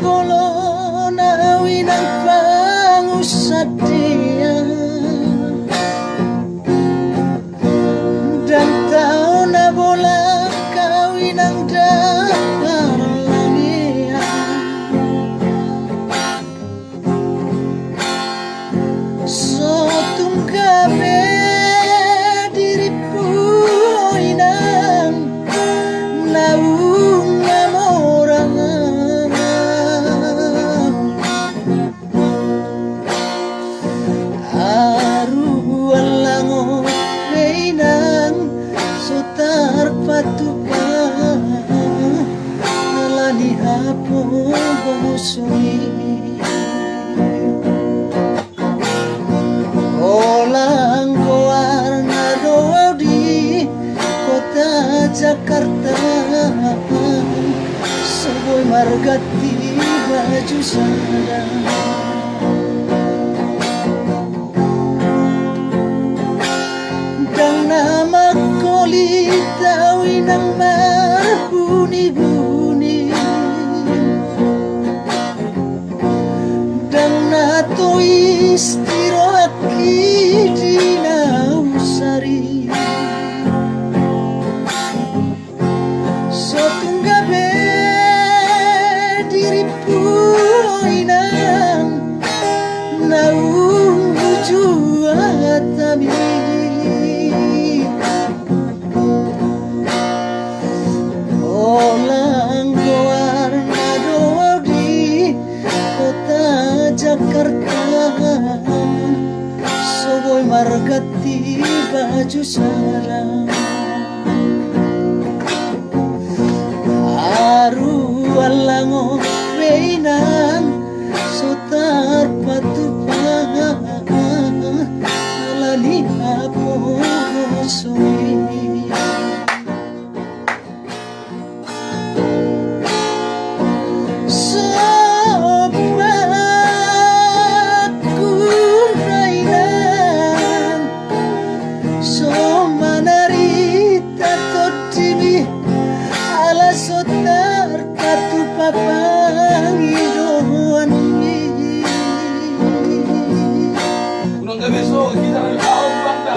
bolo nawi ng pangusad dia dan tao na bola kawin ng dalangia so tungkabe diripu inang naung namorang aruan lango reinang sotar patupa nalani hapo bosuni olang goar na doa di kota Jakarta sebuah margati baju sada dan nama kulit tawin ng marbuni-buni dan nato istiro aki dinausari so tunggabe diripu inang naung bujuat tami olang goar na doa di kota Jakarta soboy margati baju sarang aru alango reinang sotar patupa alani apo sui sopaku rainan so manarita totimi ala sotar patupa pangidoan Unang gabi so kita ng taong bangda.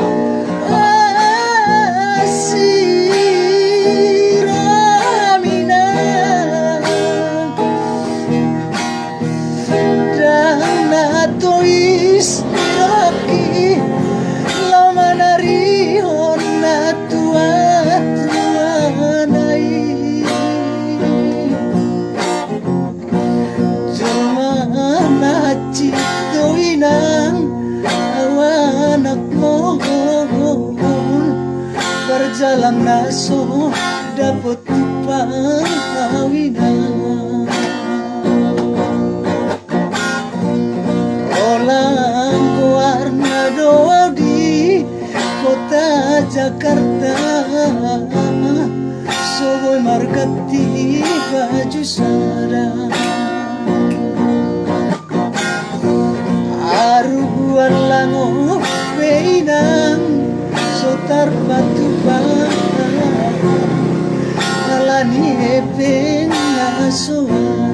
Istirapi lama narihon na tua-tuanay Jumana cito inang awanak mo berjalan naso dapat tupang kawinan olang warna doa di kota Jakarta soboy margati baju sarang aruan lango reinang sotar patupa alani epeng nasuan